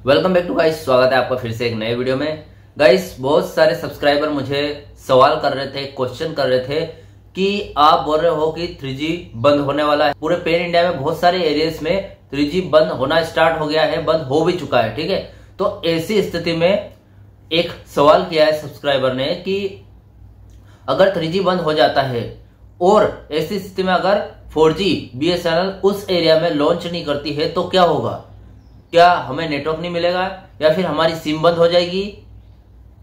Welcome back to guys. स्वागत है आपका फिर से एक नए वीडियो में। गाइस, बहुत सारे सब्सक्राइबर मुझे सवाल कर रहे थे, क्वेश्चन कर रहे थे कि आप बोल रहे हो कि 3G बंद होने वाला है। पूरे पैन इंडिया में बहुत सारे एरियाज में 3G बंद होना स्टार्ट हो गया है, बंद हो भी चुका है। ठीक है, तो ऐसी स्थिति में एक सवाल किया है सब्सक्राइबर ने कि अगर 3G बंद हो जाता है और ऐसी स्थिति में अगर 4G BSNL उस एरिया में लॉन्च नहीं करती है तो क्या होगा? क्या हमें नेटवर्क नहीं मिलेगा, या फिर हमारी सिम बंद हो जाएगी,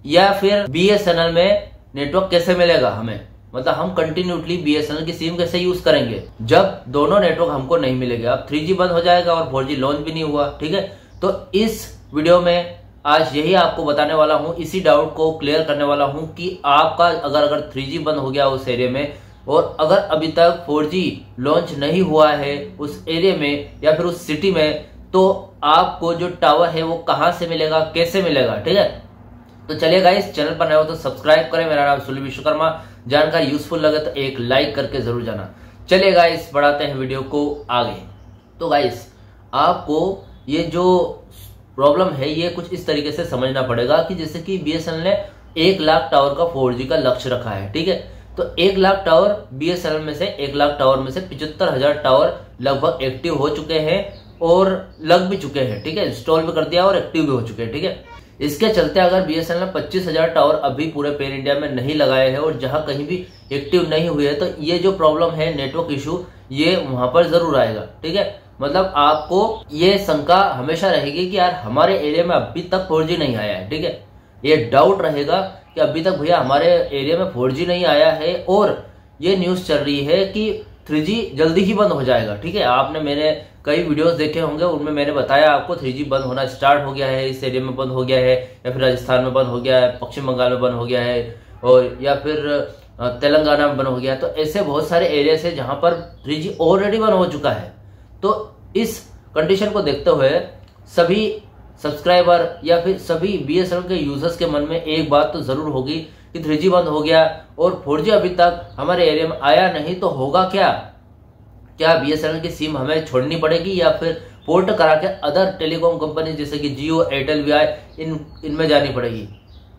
या फिर BSNL में नेटवर्क कैसे मिलेगा हमें? मतलब हम कंटिन्यूसली BSNL की सिम कैसे यूज करेंगे जब दोनों नेटवर्क हमको नहीं मिलेगा? अब 3G बंद हो जाएगा और 4G लॉन्च भी नहीं हुआ। ठीक है, तो इस वीडियो में आज यही आपको बताने वाला हूं, इसी डाउट को क्लियर करने वाला हूं कि आपका अगर 3G बंद हो गया उस एरिया में और अगर अभी तक 4G लॉन्च नहीं हुआ है उस एरिया में या फिर उस सिटी में, तो आपको जो टावर है वो कहां से मिलेगा, कैसे मिलेगा? ठीक है, तो चलिए गाइस, चैनल पर नए हो तो सब्सक्राइब करें। मेरा नाम सुनील विश्वकर्मा। जानकारी यूजफुल लगे तो एक लाइक करके जरूर जाना। चलिए गाइस, बढ़ाते हैं वीडियो को आगे। तो गाइस, आपको ये जो प्रॉब्लम है ये कुछ इस तरीके से समझना पड़ेगा कि जैसे कि BSNL ने 1 लाख टावर का 4G का लक्ष्य रखा है। ठीक है, तो 1 लाख टावर BSNL में से 1 लाख टावर में से 75,000 टावर लगभग एक्टिव हो चुके हैं और लग भी चुके हैं। ठीक है, इंस्टॉल भी कर दिया और एक्टिव भी हो चुके हैं। ठीक है, इसके चलते अगर BSNL ने 25,000 टावर अभी पूरे पैन इंडिया में नहीं लगाए हैं और जहां कहीं भी एक्टिव नहीं हुए है, तो ये जो प्रॉब्लम है नेटवर्क इशू, ये वहां पर जरूर आएगा। ठीक है, मतलब आपको ये शंका हमेशा रहेगी कि यार हमारे एरिया में अभी तक 4G नहीं आया है। ठीक है, ये डाउट रहेगा कि अभी तक भैया हमारे एरिया में 4G नहीं आया है और ये न्यूज चल रही है कि 3G जल्दी ही बंद हो जाएगा। ठीक है, आपने मेरे कई वीडियोस देखे होंगे, उनमें मैंने बताया आपको 3G बंद होना स्टार्ट हो गया है, इस एरिया में बंद हो गया है, या फिर राजस्थान में बंद हो गया है, पश्चिम बंगाल में बंद हो गया है, और या फिर तेलंगाना में बंद हो गया है। तो ऐसे बहुत सारे एरियाज है जहां पर 3G ऑलरेडी बंद हो चुका है। तो इस कंडीशन को देखते हुए सभी सब्सक्राइबर या फिर सभी BSNL के यूजर्स के मन में एक बात तो जरूर होगी कि 3G बंद हो गया और 4G अभी तक हमारे एरिया में आया नहीं, तो होगा क्या? क्या BSNL की सिम हमें छोड़नी पड़ेगी या फिर पोर्ट करा के अदर टेलीकॉम कंपनी जैसे कि जियो, एयरटेल, VI इनमें जानी पड़ेगी?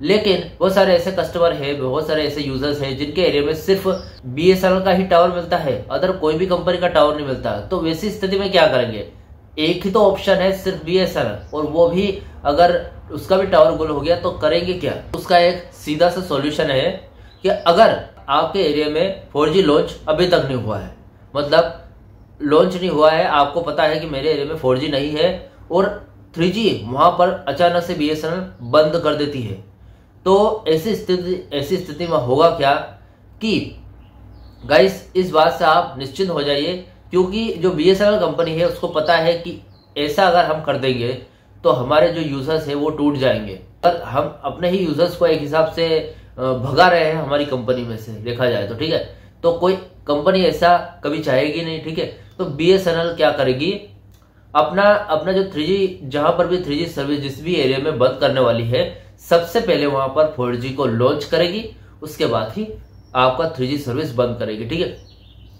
लेकिन बहुत सारे ऐसे कस्टमर है, बहुत सारे ऐसे यूजर्स हैं जिनके एरिया में सिर्फ BSNL का ही टावर मिलता है, अदर कोई भी कंपनी का टावर नहीं मिलता। तो वैसी स्थिति में क्या करेंगे? एक ही तो ऑप्शन है, सिर्फ BSNL, और वो भी अगर उसका भी टावर गुल हो गया तो करेंगे क्या? उसका एक सीधा सा सॉल्यूशन है कि अगर आपके एरिया में 4G लॉन्च अभी तक नहीं हुआ है, मतलब लॉन्च नहीं हुआ है, आपको पता है कि मेरे एरिया में 4G नहीं है और 3G वहां पर अचानक से BSNL बंद कर देती है, तो ऐसी स्थिति में होगा क्या कि गाइस, इस बात से आप निश्चिंत हो जाइए, क्योंकि जो BSNL कंपनी है उसको पता है कि ऐसा अगर हम कर देंगे तो हमारे जो यूजर्स है वो टूट जाएंगे। और हम अपने ही यूजर्स को एक हिसाब से भगा रहे हैं हमारी कंपनी में से, देखा जाए तो। ठीक है, तो कोई कंपनी ऐसा कभी चाहेगी नहीं। ठीक है, तो BSNL क्या करेगी, अपना जो 3G, जहां पर भी 3G सर्विस जिस भी एरिया में बंद करने वाली है, सबसे पहले वहां पर 4G को लॉन्च करेगी, उसके बाद ही आपका 3G सर्विस बंद करेगी। ठीक है,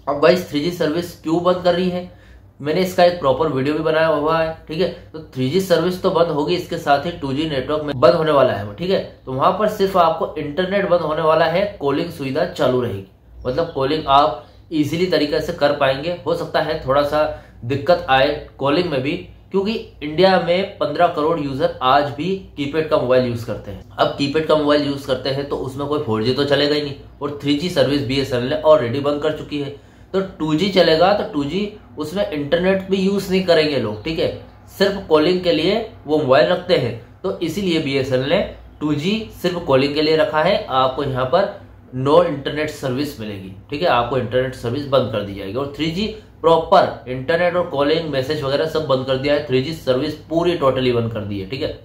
अब भाई 3G सर्विस क्यों बंद कर रही है, मैंने इसका एक प्रॉपर वीडियो भी बनाया हुआ है। ठीक है, तो 3G सर्विस तो बंद होगी, इसके साथ ही 2G नेटवर्क में बंद होने वाला है। ठीक है, तो वहां पर सिर्फ आपको इंटरनेट बंद होने वाला है, कॉलिंग सुविधा चालू रहेगी, मतलब कॉलिंग आप इजीली तरीके से कर पाएंगे। हो सकता है थोड़ा सा दिक्कत आए कॉलिंग में भी, क्योंकि इंडिया में 15 करोड़ यूजर आज भी कीपैड का मोबाइल यूज करते हैं। अब कीपैड का मोबाइल यूज करते हैं तो उसमें कोई 4G तो चलेगा ही नहीं, और 3G सर्विस BSNL ने ऑलरेडी बंद कर चुकी है। तो 2G चलेगा, तो 2G उसमें इंटरनेट भी यूज नहीं करेंगे लोग। ठीक है, सिर्फ कॉलिंग के लिए वो मोबाइल रखते हैं, तो इसीलिए BSNL ने 2G सिर्फ कॉलिंग के लिए रखा है। आपको यहाँ पर नो इंटरनेट सर्विस मिलेगी। ठीक है, आपको इंटरनेट सर्विस बंद कर दी जाएगी, और 3G प्रॉपर इंटरनेट और कॉलिंग, मैसेज वगैरह सब बंद कर दिया है। 3G सर्विस पूरी टोटली बंद कर दी है। ठीक है,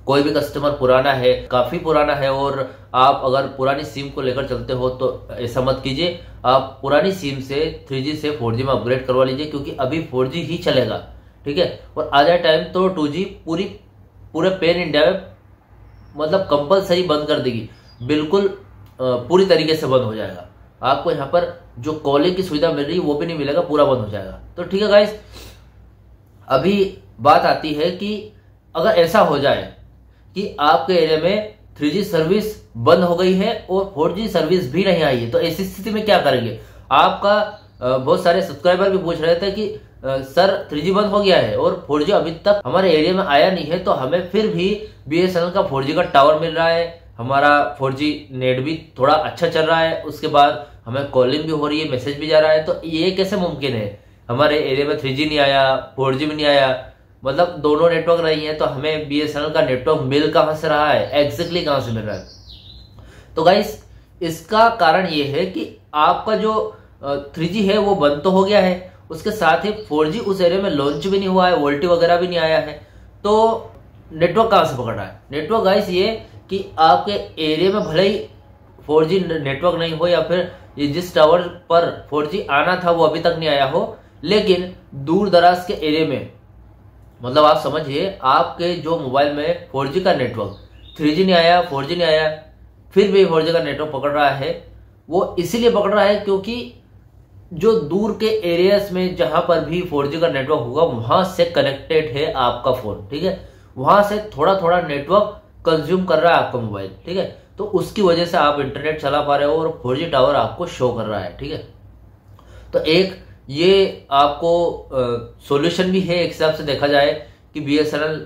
कोई भी कस्टमर पुराना है, काफी पुराना है, और आप अगर पुरानी सिम को लेकर चलते हो तो ऐसा मत कीजिए, आप पुरानी सिम से 3G से 4G में अपग्रेड करवा लीजिए, क्योंकि अभी 4G ही चलेगा। ठीक है, और आ जाए टाइम तो 2G पूरे पैन इंडिया में मतलब कंपलसरी बंद कर देगी, बिल्कुल पूरी तरीके से बंद हो जाएगा। आपको यहाँ पर जो कॉलिंग की सुविधा मिल रही है वो भी नहीं मिलेगा, पूरा बंद हो जाएगा। तो ठीक है गाइस, अभी बात आती है कि अगर ऐसा हो जाए कि आपके एरिया में 3G सर्विस बंद हो गई है और 4G सर्विस भी नहीं आई है, तो ऐसी स्थिति में क्या करेंगे? आपका बहुत सारे सब्सक्राइबर भी पूछ रहे थे कि सर 3G बंद हो गया है और 4G अभी तक हमारे एरिया में आया नहीं है, तो हमें फिर भी BSNL का 4G का टावर मिल रहा है, हमारा 4G नेट भी थोड़ा अच्छा चल रहा है, उसके बाद हमें कॉलिंग भी हो रही है, मैसेज भी जा रहा है, तो ये कैसे मुमकिन है? हमारे एरिया में 3G नहीं आया, 4G भी नहीं आया, मतलब दोनों नेटवर्क नहीं है, तो हमें BSNL का नेटवर्क मिल कहां से रहा है, एग्जैक्टली कहां से मिल रहा है? तो गाइस इसका कारण ये है कि आपका जो 3G है वो बंद तो हो गया है, उसके साथ ही 4G उस एरिया में लॉन्च भी नहीं हुआ है, वोल्टी वगैरह भी नहीं आया है, तो नेटवर्क कहां से पकड़ रहा है? नेटवर्क गाइस ये कि आपके एरिया में भले ही 4G नेटवर्क नहीं हो या फिर ये जिस टावर पर 4G आना था वो अभी तक नहीं आया हो, लेकिन दूर दराज के एरिया में, मतलब आप समझिए आपके जो मोबाइल में 4G का नेटवर्क, 3G नहीं आया, 4G नहीं आया, फिर भी 4G का नेटवर्क पकड़ रहा है, वो इसीलिए पकड़ रहा है क्योंकि जो दूर के एरियाज में जहां पर भी 4G का नेटवर्क होगा वहां से कनेक्टेड है आपका फोन, ठीक है, वहां से थोड़ा थोड़ा नेटवर्क कंज्यूम कर रहा है आपका मोबाइल, ठीक है, तो उसकी वजह से आप इंटरनेट चला पा रहे हो और 4G टावर आपको शो कर रहा है, ठीक है। तो एक ये आपको सॉल्यूशन भी है एक हिसाब से देखा जाए कि BSNL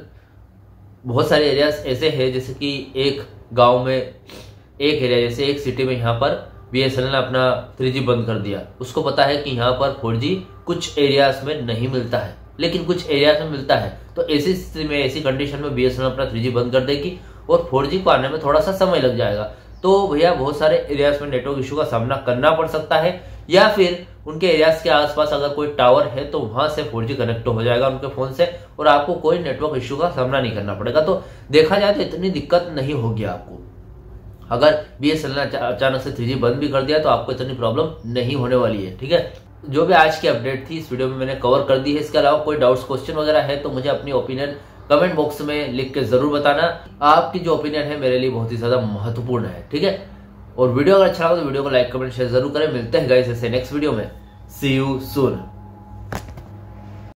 बहुत सारे एरियाज ऐसे हैं, जैसे कि एक गांव में एक एरिया, जैसे एक सिटी में यहाँ पर BSNL ने अपना 3G बंद कर दिया, उसको पता है कि यहाँ पर 4G कुछ एरियाज में नहीं मिलता है लेकिन कुछ एरियाज में मिलता है, तो ऐसी स्थिति में, ऐसी कंडीशन में BSNL अपना 3G बंद कर देगी और 4G को आने में थोड़ा सा समय लग जाएगा। तो भैया बहुत सारे एरियाज में नेटवर्क इशू का सामना करना पड़ सकता है, या फिर उनके एरियाज के आसपास अगर कोई टावर है तो वहां से 4G कनेक्ट हो जाएगा उनके फोन से और आपको कोई नेटवर्क इशू का सामना नहीं करना पड़ेगा। तो देखा जाए तो इतनी दिक्कत नहीं होगी आपको। अगर BSNL ने अचानक से 3G बंद भी कर दिया तो आपको इतनी प्रॉब्लम नहीं होने वाली है, ठीक है। जो भी आज की अपडेट थी इस वीडियो में मैंने कवर कर दी है। इसके अलावा कोई डाउट्स, क्वेश्चन वगैरह है तो मुझे अपनी ओपिनियन कमेंट बॉक्स में लिख के जरूर बताना। आपकी जो ओपिनियन है मेरे लिए बहुत ही ज्यादा महत्वपूर्ण है, ठीक है। और वीडियो अगर अच्छा लगा तो वीडियो को लाइक, कमेंट, शेयर जरूर करें। मिलते हैं गाइस ऐसे नेक्स्ट वीडियो में। सी यू सून।